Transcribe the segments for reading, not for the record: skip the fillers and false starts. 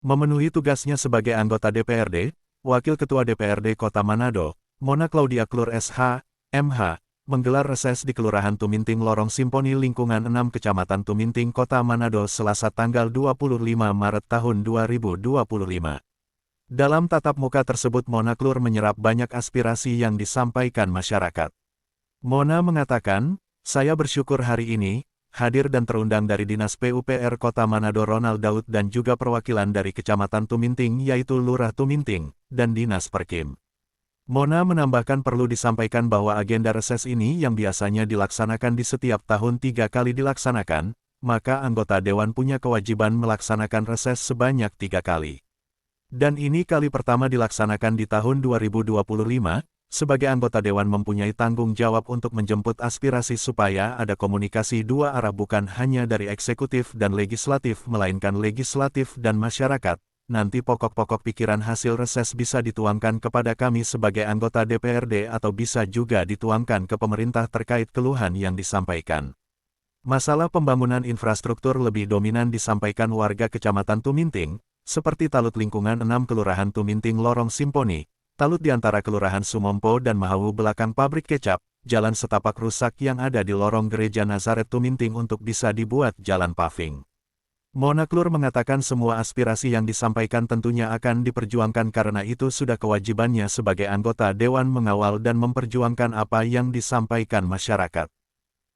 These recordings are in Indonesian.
Memenuhi tugasnya sebagai anggota DPRD, Wakil Ketua DPRD Kota Manado, Mona Claudia Klur SH, MH, menggelar reses di Kelurahan Tuminting Lorong Simponi Lingkungan 6 Kecamatan Tuminting Kota Manado Selasa tanggal 25 Maret tahun 2025. Dalam tatap muka tersebut Mona Klur menyerap banyak aspirasi yang disampaikan masyarakat. Mona mengatakan, "Saya bersyukur hari ini, hadir dan terundang dari Dinas PUPR Kota Manado Ronald Daud dan juga perwakilan dari Kecamatan Tuminting yaitu Lurah Tuminting, dan Dinas Perkim." Mona menambahkan perlu disampaikan bahwa agenda reses ini yang biasanya dilaksanakan di setiap tahun 3 kali dilaksanakan, maka anggota Dewan punya kewajiban melaksanakan reses sebanyak 3 kali. Dan ini kali pertama dilaksanakan di tahun 2025, sebagai anggota Dewan mempunyai tanggung jawab untuk menjemput aspirasi supaya ada komunikasi dua arah bukan hanya dari eksekutif dan legislatif melainkan legislatif dan masyarakat. Nanti pokok-pokok pikiran hasil reses bisa dituangkan kepada kami sebagai anggota DPRD atau bisa juga dituangkan ke pemerintah terkait keluhan yang disampaikan. Masalah pembangunan infrastruktur lebih dominan disampaikan warga Kecamatan Tuminting, seperti talut lingkungan 6 Kelurahan Tuminting Lorong Simponi, talut di antara Kelurahan Sumompo dan Mahawu belakang pabrik kecap, jalan setapak rusak yang ada di lorong Gereja Nazaret Tuminting untuk bisa dibuat jalan paving. Mona Klur mengatakan semua aspirasi yang disampaikan tentunya akan diperjuangkan karena itu sudah kewajibannya sebagai anggota Dewan mengawal dan memperjuangkan apa yang disampaikan masyarakat.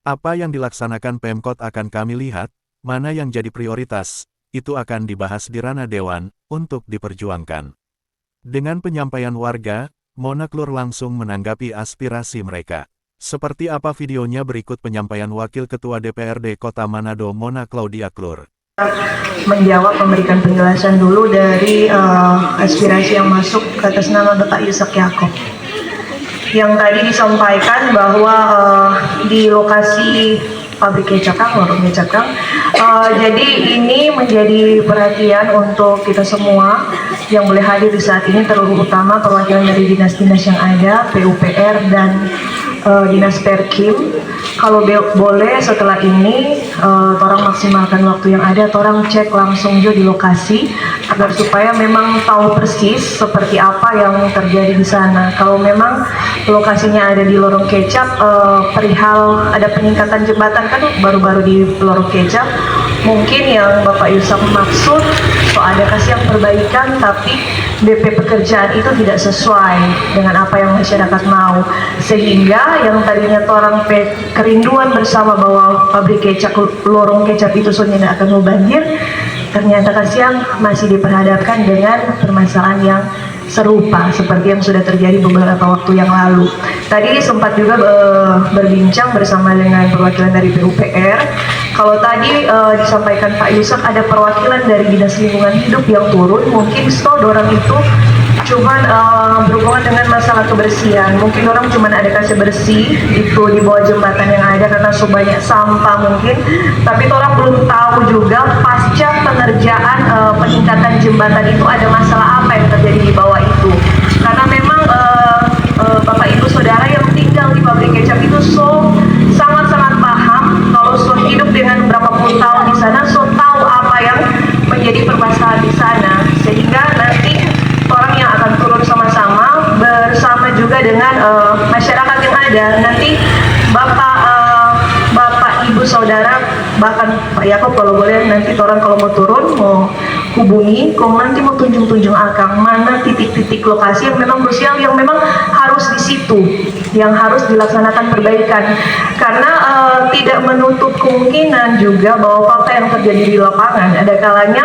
Apa yang dilaksanakan Pemkot akan kami lihat, mana yang jadi prioritas, itu akan dibahas di ranah Dewan, untuk diperjuangkan. Dengan penyampaian warga, Mona Klur langsung menanggapi aspirasi mereka. Seperti apa videonya berikut penyampaian Wakil Ketua DPRD Kota Manado Mona Claudia Klur. Menjawab memberikan penjelasan dulu dari aspirasi yang masuk atas nama Bapak Yusak Yakob. Yang tadi disampaikan bahwa di lokasi pabrik kecap Kang, warung kecap Kang. Jadi ini menjadi perhatian untuk kita semua yang boleh hadir di saat ini, terutama perwakilan dari dinas-dinas yang ada, PUPR dan Dinas Perkim. Kalau boleh setelah ini, orang maksimalkan waktu yang ada, orang cek langsung juga di lokasi, agar supaya memang tahu persis seperti apa yang terjadi di sana. Kalau memang lokasinya ada di Lorong Kecap, perihal ada peningkatan jembatan kan baru-baru di Lorong Kecap, mungkin yang Bapak Yusak maksud, so ada kasih yang perbaikan tapi DP pekerjaan itu tidak sesuai dengan apa yang masyarakat mau, sehingga yang tadinya orang kerinduan bersama bahwa pabrik kecap Lorong Kecap itu sudah akan mau banjir, ternyata kasihan masih diperhadapkan dengan permasalahan yang serupa seperti yang sudah terjadi beberapa waktu yang lalu. Tadi sempat juga berbincang bersama dengan perwakilan dari PUPR. Kalau tadi disampaikan Pak Yusak ada perwakilan dari Dinas Lingkungan Hidup yang turun, mungkin orang itu cuman berhubungan dengan masalah kebersihan. Mungkin orang cuman ada kasih bersih itu di bawah jembatan yang ada karena banyak sampah mungkin, tapi orang belum tahu juga pasca pengerjaan peningkatan jembatan itu ada masalah apa yang terjadi di bawah itu. Karena memang Bapak Ibu Saudara yang tinggal di pabrik kecap itu sangat-sangat paham kalau hidup dengan berapa puluh tahun di sana, tahu apa yang menjadi permasalahan di sana, sehingga nanti orang yang akan turun sama-sama bersama juga dengan masyarakat yang ada. Nanti Bapak Ibu Saudara, bahkan Pak Yakob kalau boleh nanti orang kalau mau turun mau hubungi, kalau nanti mau tunjuk-tunjuk akang mana titik-titik lokasi yang memang krusial, yang memang harus di situ, yang harus dilaksanakan perbaikan. Karena tidak menutup kemungkinan juga bahwa fakta yang terjadi di lapangan ada kalanya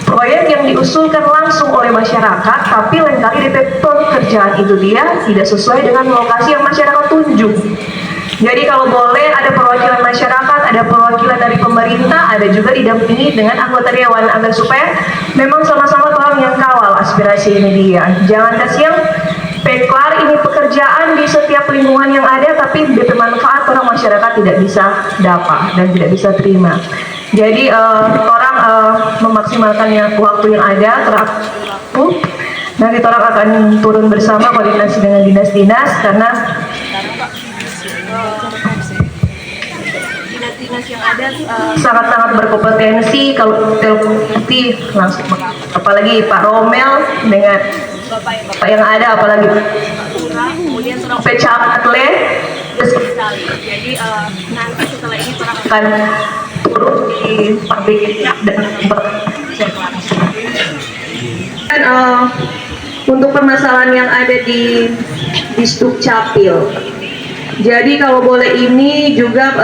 proyek yang diusulkan langsung oleh masyarakat, tapi lain kali DP pekerjaan itu dia tidak sesuai dengan lokasi yang masyarakat tunjuk. Jadi kalau boleh ada perwakilan masyarakat, ada perwakilan dari pemerintah, ada juga didampingi dengan anggota dewan agar supaya memang sama-sama orang yang kawal aspirasi ini dia. Jangan kasih yang peklar ini pekerjaan di setiap lingkungan yang ada, tapi DP manfaat orang masyarakat tidak bisa dapat dan tidak bisa terima. Jadi orang memaksimalkan waktu yang ada teratur. Nanti orang akan turun bersama koordinasi dengan dinas-dinas karena dinas yang ada sangat-sangat berkompetensi. Kalau telepati langsung, apalagi Pak Romel dengan Bapak yang ada, apalagi kemudian seorang Pecatle. Jadi nanti setelah ini akan turun di pabrik dan untuk permasalahan yang ada di Dukcapil. Jadi kalau boleh ini juga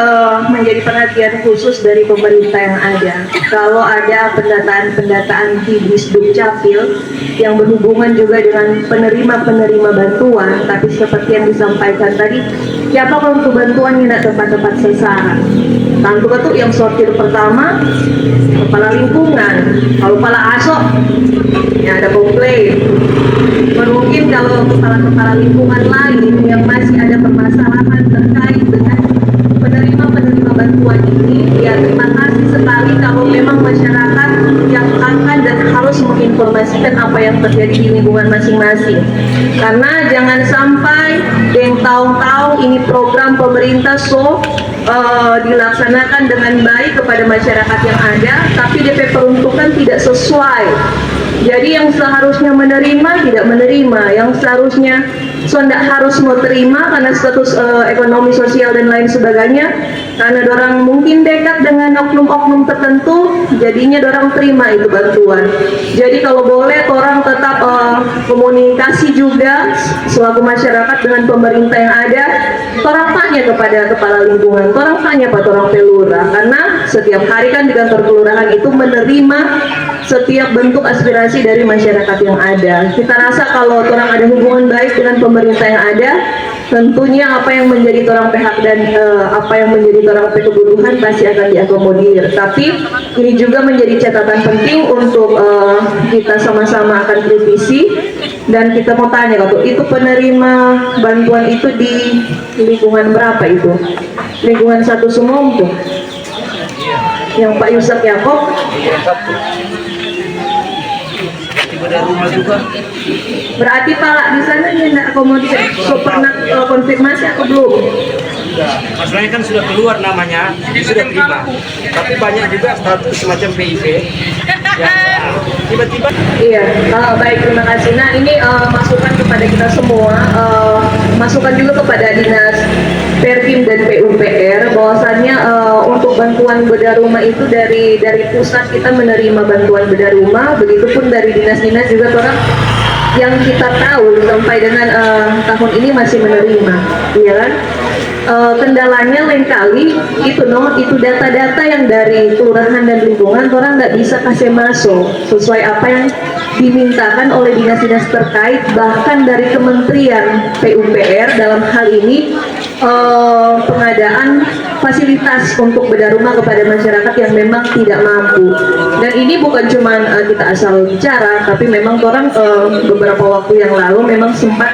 menjadi perhatian khusus dari pemerintah yang ada. Kalau ada pendataan-pendataan di Dukcapil yang berhubungan juga dengan penerima-penerima bantuan, tapi seperti yang disampaikan tadi, siapa untuk bantuan yang tidak tepat-tepat sasaran. Tentu betul yang sortir pertama, kepala lingkungan. Kalau kepala ASO, ya ada komplain. Mungkin kalau kepala-kepala lingkungan lain yang masih ada permasalahan terkait dengan penerima-penerima bantuan ini, ya terima kasih sekali kalau memang masyarakat yang akan dan harus menginformasikan apa yang terjadi di lingkungan masing-masing. Karena jangan sampai yang tahu-tahu ini program pemerintah dilaksanakan dengan baik kepada masyarakat yang ada, tapi DP peruntukan tidak sesuai. Jadi yang seharusnya menerima tidak menerima, yang seharusnya tidak harus mau terima karena status ekonomi sosial dan lain sebagainya, karena orang mungkin dekat dengan oknum-oknum tertentu, jadinya orang terima itu bantuan. Jadi kalau boleh orang tetap komunikasi juga selaku masyarakat dengan pemerintah yang ada, orang tanya kepada kepala lingkungan, orang tanya pada orang pelurah, karena setiap hari kan di kantor kelurahan itu menerima setiap bentuk aspirasi dari masyarakat yang ada. Kita rasa kalau orang ada hubungan baik dengan pemerintah yang ada, tentunya apa yang menjadi orang pihak dan apa yang menjadi orang kebutuhan pasti akan diakomodir. Tapi ini juga menjadi catatan penting untuk kita sama-sama akan kritisi. Dan kita mau tanya, kalau itu penerima bantuan itu di lingkungan berapa itu? Lingkungan satu Sumompo? Yang Pak Yusak Yakob? Rumah juga. Berarti Pak di sana dia tidak akomodir. So pernah konfirmasi atau belum? Masalahnya kan sudah keluar namanya, sudah terima. Tapi banyak juga status semacam PIP yang tiba-tiba. Iya, baik, terima kasih. Nah ini masukan kepada kita semua, masukan juga kepada dinas Perkim dan PUPR, bahwasannya untuk bantuan bedah rumah itu dari pusat kita menerima bantuan bedah rumah, begitupun dari dinas-dinas juga orang yang kita tahu sampai dengan tahun ini masih menerima, iya kan? Kendalanya lain kali itu data-data yang dari kelurahan dan lingkungan orang nggak bisa kasih masuk sesuai apa yang dimintakan oleh dinas-dinas terkait, bahkan dari Kementerian PUPR dalam hal ini pengadaan fasilitas untuk bedah rumah kepada masyarakat yang memang tidak mampu. Dan ini bukan cuma kita asal bicara, tapi memang orang beberapa waktu yang lalu memang sempat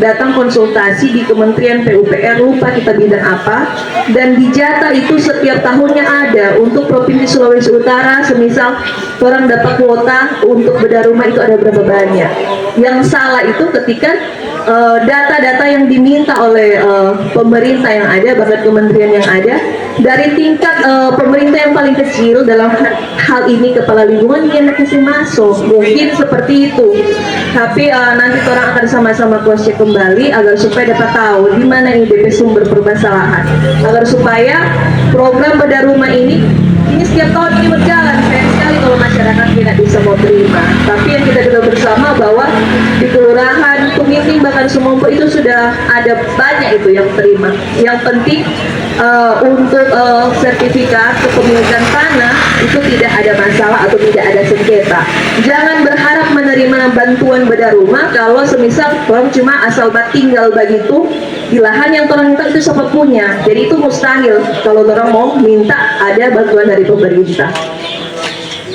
datang konsultasi di Kementerian PUPR, lupa kita bidang apa, dan di Jata itu setiap tahunnya ada untuk Provinsi Sulawesi Utara, semisal orang dapat kuota untuk bedah rumah itu ada berapa banyak. Yang salah itu ketika data-data yang diminta oleh pemerintah yang ada, bahkan kementerian yang ada, dari tingkat pemerintah yang paling kecil dalam hal ini kepala lingkungan yang kasih masuk, mungkin seperti itu. Tapi nanti orang akan sama-sama cross check kembali agar supaya dapat tahu di mana ini DP sumber permasalahan, agar supaya program bedah rumah ini setiap tahun ini berjalan. Sayang sekali kalau masyarakat tidak bisa mau terima. Tapi yang kita ketahui bersama bahwa di kelurahan, Tumiting, bahkan Sumompo itu sudah ada banyak itu yang terima. Yang penting untuk sertifikat kepemilikan tanah itu tidak ada masalah atau tidak ada sengketa. Jangan berharap menerima bantuan bedah rumah kalau semisal orang cuma asal tinggal begitu di lahan yang orang minta itu siapa punya. Jadi itu mustahil kalau orang mau minta ada bantuan dari pemerintah.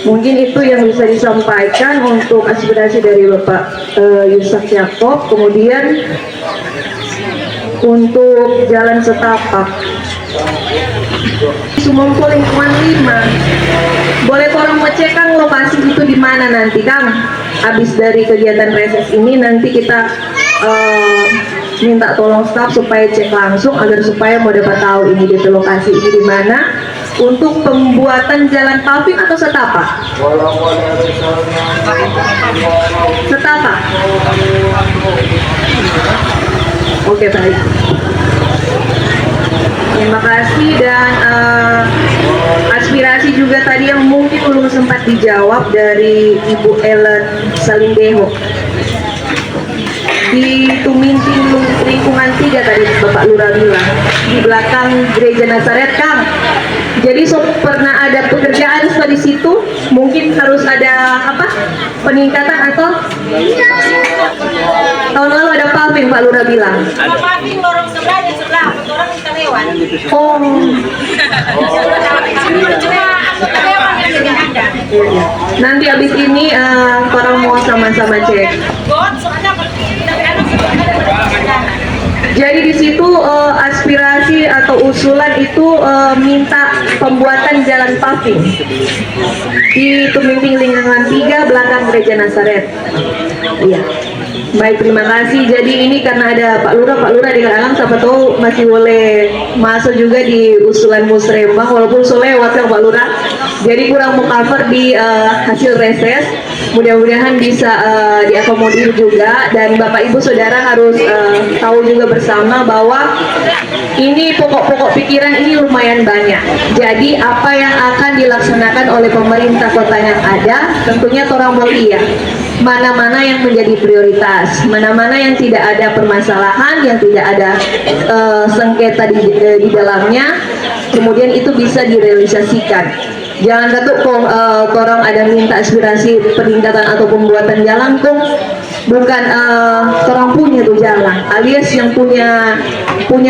Mungkin itu yang bisa disampaikan untuk aspirasi dari Bapak Yusak Yakob. Kemudian untuk jalan setapak Sumompo lingkungan 5, boleh orang ngecekkan lokasi itu di mana nanti Kang? Habis dari kegiatan reses ini nanti kita minta tolong staf supaya cek langsung agar supaya mau dapat tahu ini di lokasi ini di mana, untuk pembuatan jalan paving atau setapak? Setapak. Oke, baik. Terima kasih. Dan aspirasi juga tadi yang mungkin belum sempat dijawab dari Ibu Ellen Salimbeho. Di Tuminting lingkungan 3 tadi Bapak Lurah bilang, di belakang gereja Nazaret, Kang. Jadi pernah ada pekerjaan di situ, mungkin harus ada apa? Peningkatan atau tahun lalu ada paving, Pak Lurah bilang. Ada paving lorong sebelah di sebelah, orang bisa lewat. Oh. Cuma lewat yang tidak ada. Nanti habis ini orang mau sama-sama cek. God, soalnya Jadi di situ aspirasi atau usulan itu minta pembuatan jalan paving di Tuminting lingkungan 3 belakang gereja Nazaret. Iya. Baik, terima kasih. Jadi ini karena ada Pak Lurah di belakang, siapa tahu masih boleh masuk juga di usulan musrembang, walaupun lewat ya Pak Lurah. Jadi kurang meng-cover di hasil reses. Mudah-mudahan bisa diakomodir juga, dan Bapak Ibu Saudara harus tahu juga bersama bahwa ini pokok-pokok pikiran ini lumayan banyak. Jadi apa yang akan dilaksanakan oleh pemerintah kota yang ada, tentunya orang mau lihat mana-mana yang menjadi prioritas, mana-mana yang tidak ada permasalahan, yang tidak ada sengketa di dalamnya, kemudian itu bisa direalisasikan. Jangan ketuk kok orang ada minta aspirasi peningkatan atau pembuatan jalan kok bukan orang punya tuh jalan, alias yang punya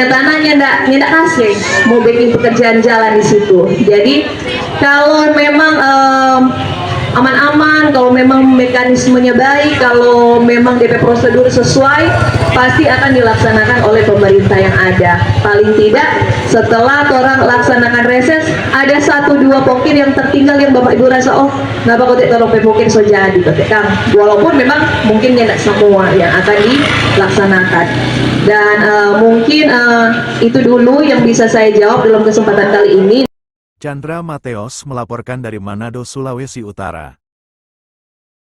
tanahnya ndak kasih mau bikin pekerjaan jalan di situ. Jadi kalau memang aman-aman, kalau memang mekanismenya baik, kalau memang DP prosedur sesuai, pasti akan dilaksanakan oleh pemerintah yang ada. Paling tidak setelah orang laksanakan reses, ada 1-2 pokir yang tertinggal yang Bapak Ibu rasa, oh kenapa kok tidak pokir so jadi Kang. Walaupun memang mungkin tidak semua yang akan dilaksanakan. Dan mungkin itu dulu yang bisa saya jawab dalam kesempatan kali ini. Chandra Mateos melaporkan dari Manado, Sulawesi Utara.